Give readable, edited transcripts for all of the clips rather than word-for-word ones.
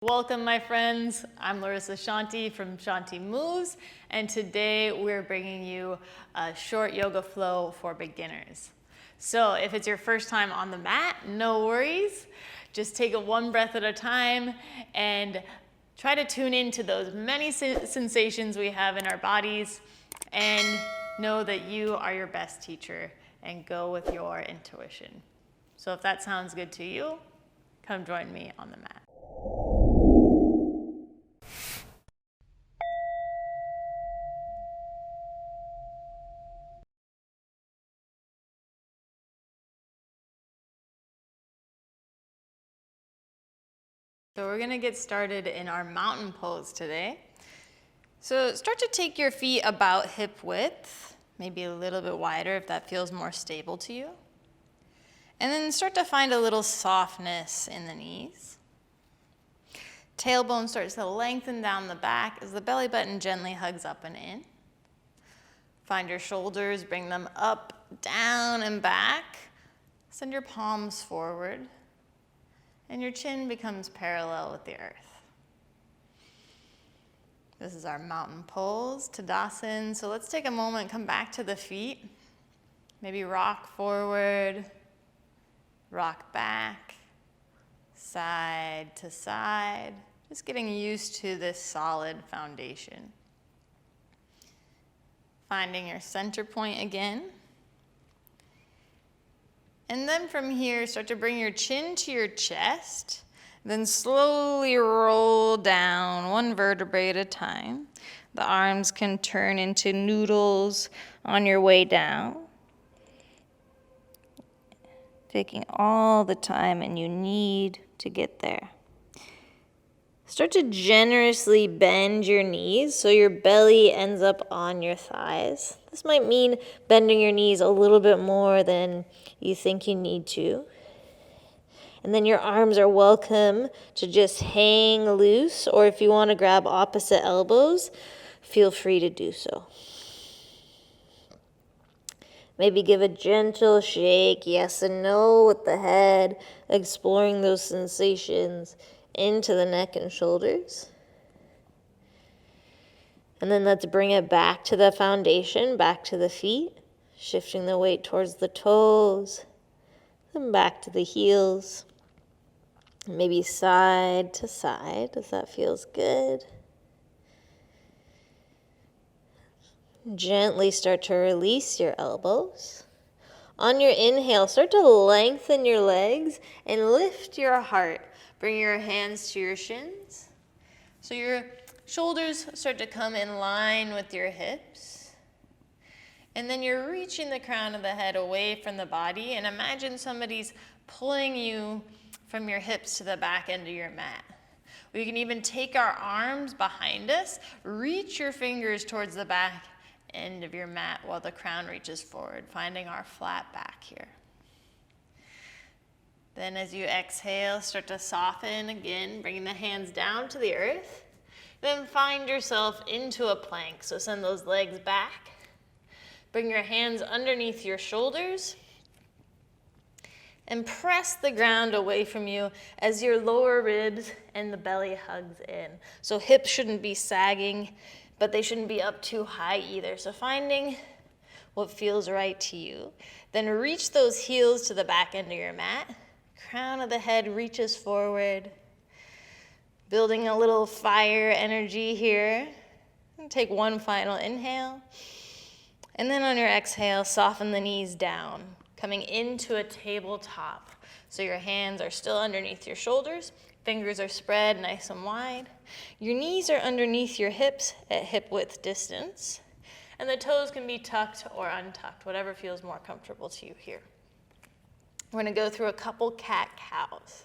Welcome, my friends. I'm Larissa from Shanti Moves, and today we're bringing you a short yoga flow for beginners. So if it's your first time on the mat, no worries. Just take it one breath at a time and try to tune into those many sensations we have in our bodies and know that you are your best teacher and go with your intuition. So if that sounds good to you, come join me on the mat. So we're gonna get started in our mountain pose today. So start to take your feet about hip width, maybe a little bit wider if that feels more stable to you. And then start to find a little softness in the knees. Tailbone starts to lengthen down the back as the belly button gently hugs up and in. Find your shoulders, bring them up, down, and back. Send your palms forward. And your chin becomes parallel with the earth. This is our mountain pose, Tadasana. So let's take a moment, come back to the feet. Maybe rock forward, rock back, side to side. Just getting used to this solid foundation. Finding your center point again. And then from here, start to bring your chin to your chest, then slowly roll down one vertebrae at a time. The arms can turn into noodles on your way down. Taking all the time and you need to get there. Start to generously bend your knees so your belly ends up on your thighs. This might mean bending your knees a little bit more than you think you need to. And then your arms are welcome to just hang loose, or if you want to grab opposite elbows, feel free to do so. Maybe give a gentle shake, yes and no with the head, exploring those sensations into the neck and shoulders. And then let's bring it back to the foundation, back to the feet, shifting the weight towards the toes, then back to the heels. Maybe side to side, if that feels good. Gently start to release your elbows. On your inhale, start to lengthen your legs and lift your heart. Bring your hands to your shins. So your shoulders start to come in line with your hips. And then you're reaching the crown of the head away from the body, and imagine somebody's pulling you from your hips to the back end of your mat. We can even take our arms behind us, reach your fingers towards the back end of your mat while the crown reaches forward, finding our flat back here. Then as you exhale, start to soften again, bringing the hands down to the earth. Then find yourself into a plank. So send those legs back. Bring your hands underneath your shoulders. And press the ground away from you as your lower ribs and the belly hugs in. So hips shouldn't be sagging, but they shouldn't be up too high either. So finding what feels right to you. Then reach those heels to the back end of your mat. Crown of the head reaches forward. Building a little fire energy here. And take one final inhale. And then on your exhale, soften the knees down, coming into a tabletop. So your hands are still underneath your shoulders. Fingers are spread nice and wide. Your knees are underneath your hips at hip width distance. And the toes can be tucked or untucked, whatever feels more comfortable to you here. We're going to go through a couple cat-cows.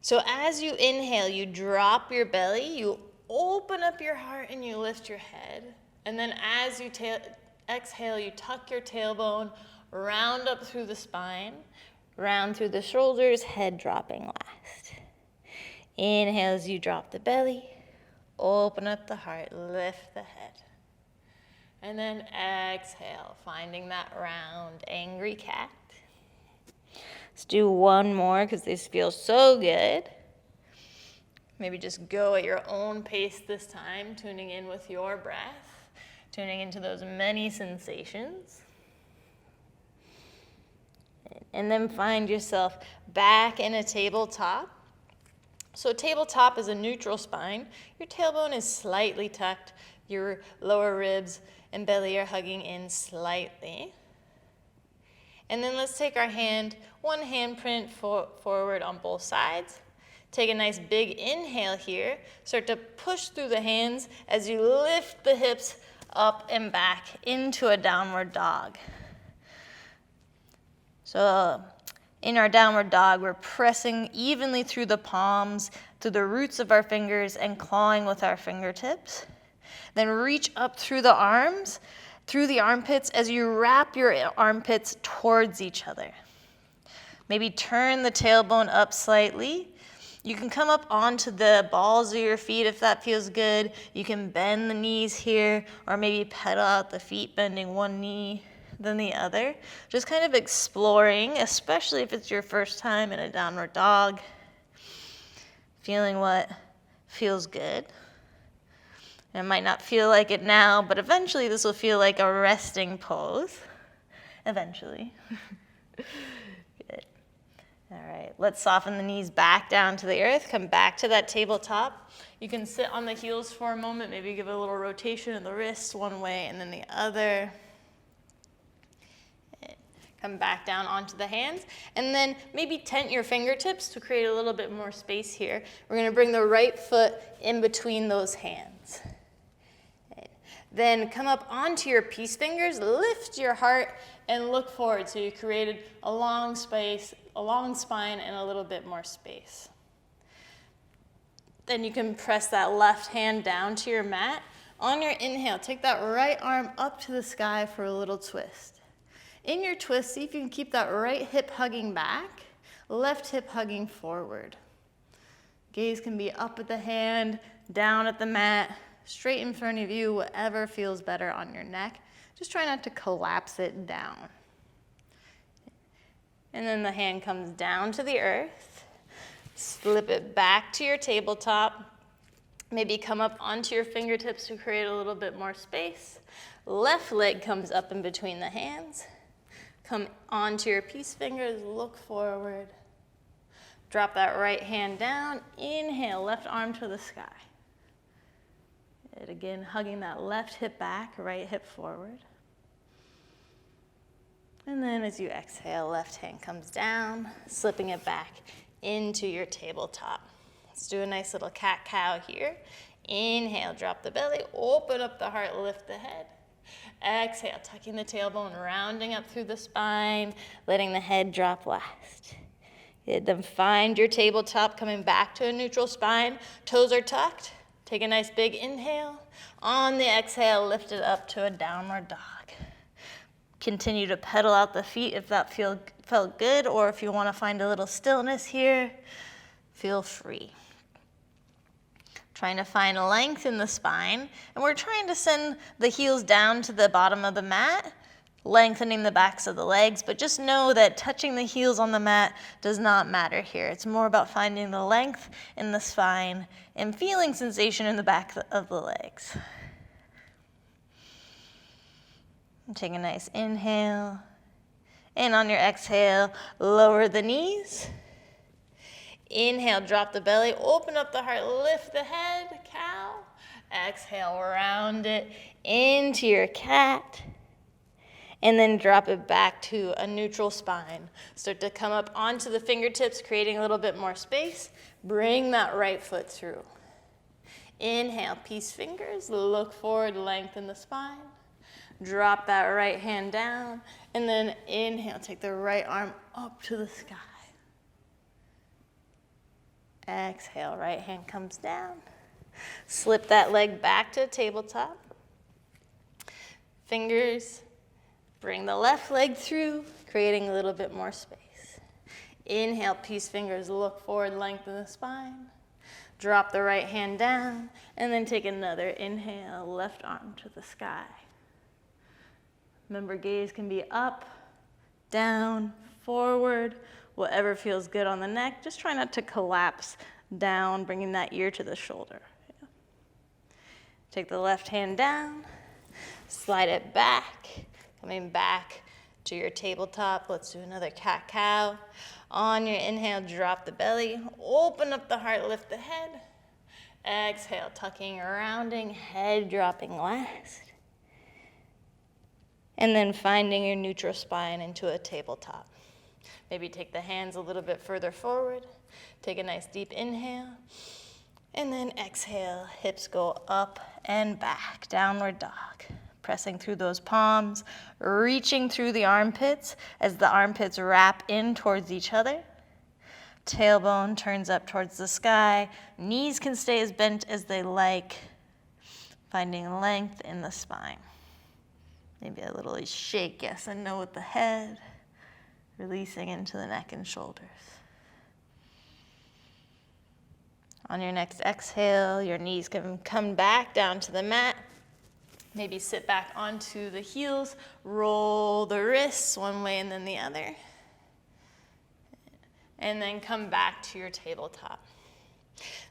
So as you inhale, you drop your belly, you open up your heart, and you lift your head. And then as you exhale, you tuck your tailbone, round up through the spine, round through the shoulders, head dropping last. Inhale as you drop the belly, open up the heart, lift the head. And then exhale, finding that round, angry cat. Let's do one more because this feels so good. Maybe just go at your own pace this time, tuning in with your breath, tuning into those many sensations. And then find yourself back in a tabletop. So tabletop is a neutral spine. Your tailbone is slightly tucked. Your lower ribs and belly are hugging in slightly. And then let's take our hand, one handprint forward on both sides. Take a nice big inhale here. Start to push through the hands as you lift the hips up and back into a downward dog. So in our downward dog, we're pressing evenly through the palms, through the roots of our fingers, and clawing with our fingertips. Then reach up through the arms, through the armpits as you wrap your armpits towards each other. Maybe turn the tailbone up slightly. You can come up onto the balls of your feet if that feels good. You can bend the knees here, or maybe pedal out the feet, bending one knee than the other. Just kind of exploring, especially if it's your first time in a downward dog. Feeling what feels good. It might not feel like it now, but eventually this will feel like a resting pose. Eventually. Good. All right, let's soften the knees back down to the earth. Come back to that tabletop. You can sit on the heels for a moment, maybe give a little rotation of the wrists one way and then the other. Come back down onto the hands, and then maybe tent your fingertips to create a little bit more space here. We're gonna bring the right foot in between those hands. Then come up onto your peace fingers, lift your heart, and look forward. So you created a long space, a long spine, and a little bit more space. Then you can press that left hand down to your mat. On your inhale, take that right arm up to the sky for a little twist. In your twist, see if you can keep that right hip hugging back, left hip hugging forward. Gaze can be up at the hand, down at the mat, straight in front of you, whatever feels better on your neck. Just try not to collapse it down. And then the hand comes down to the earth. Slip it back to your tabletop. Maybe come up onto your fingertips to create a little bit more space. Left leg comes up in between the hands. Come onto your peace fingers, look forward. Drop that right hand down. Inhale, left arm to the sky. And again, hugging that left hip back, right hip forward. And then as you exhale, left hand comes down, slipping it back into your tabletop. Let's do a nice little cat-cow here. Inhale, drop the belly, open up the heart, lift the head. Exhale, tucking the tailbone, rounding up through the spine, letting the head drop last. Good. Then find your tabletop, coming back to a neutral spine. Toes are tucked. Take a nice big inhale. On the exhale, lift it up to a downward dog. Continue to pedal out the feet if that felt good, or if you want to find a little stillness here, feel free. Trying to find length in the spine, and we're trying to send the heels down to the bottom of the mat, lengthening the backs of the legs, but just know that touching the heels on the mat does not matter here. It's more about finding the length in the spine and feeling sensation in the back of the legs. And take a nice inhale, and on your exhale, lower the knees. Inhale, drop the belly, open up the heart, lift the head, cow. Exhale, round it into your cat. And then drop it back to a neutral spine. Start to come up onto the fingertips, creating a little bit more space. Bring that right foot through. Inhale, peace fingers, look forward, lengthen the spine. Drop that right hand down. And then inhale, take the right arm up to the sky. Exhale, right hand comes down. Slip that leg back to a tabletop. Fingers, bring the left leg through, creating a little bit more space. Inhale, peace fingers, look forward, lengthen the spine. Drop the right hand down, and then take another inhale, left arm to the sky. Remember, gaze can be up, down, forward, whatever feels good on the neck. Just try not to collapse down, bringing that ear to the shoulder. Take the left hand down, slide it back, coming back to your tabletop. Let's do another cat-cow. On your inhale, drop the belly, open up the heart, lift the head. Exhale, tucking, rounding, head dropping last. And then finding your neutral spine into a tabletop. Maybe take the hands a little bit further forward. Take a nice deep inhale. And then exhale, hips go up and back, downward dog. Pressing through those palms, reaching through the armpits as the armpits wrap in towards each other. Tailbone turns up towards the sky. Knees can stay as bent as they like, finding length in the spine. Maybe a little shake, yes and no with the head, releasing into the neck and shoulders. On your next exhale, your knees can come back down to the mat. Maybe sit back onto the heels, roll the wrists one way and then the other. And then come back to your tabletop.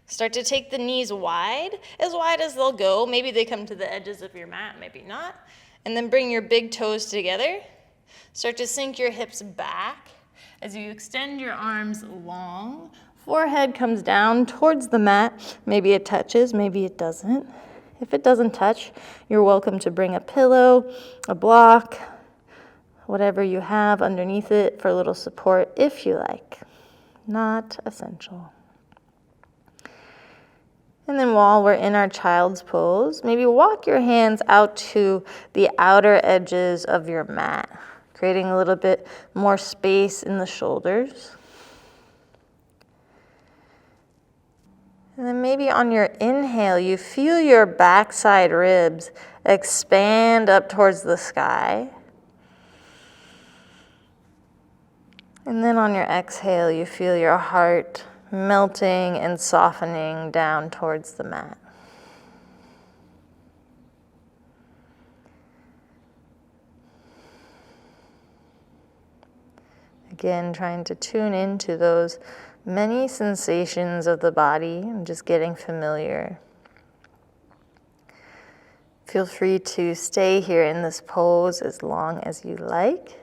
Start to take the knees wide as they'll go. Maybe they come to the edges of your mat, maybe not. And then bring your big toes together. Start to sink your hips back as you extend your arms long. Forehead comes down towards the mat. Maybe it touches, maybe it doesn't. If it doesn't touch, you're welcome to bring a pillow, a block, whatever you have underneath it for a little support if you like. Not essential. And then while we're in our child's pose, maybe walk your hands out to the outer edges of your mat, creating a little bit more space in the shoulders. And then maybe on your inhale, you feel your backside ribs expand up towards the sky. And then on your exhale, you feel your heart melting and softening down towards the mat. Again, trying to tune into those many sensations of the body and just getting familiar. Feel free to stay here in this pose as long as you like.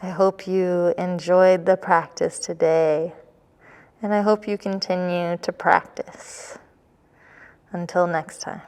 I hope you enjoyed the practice today, and I hope you continue to practice. Until next time.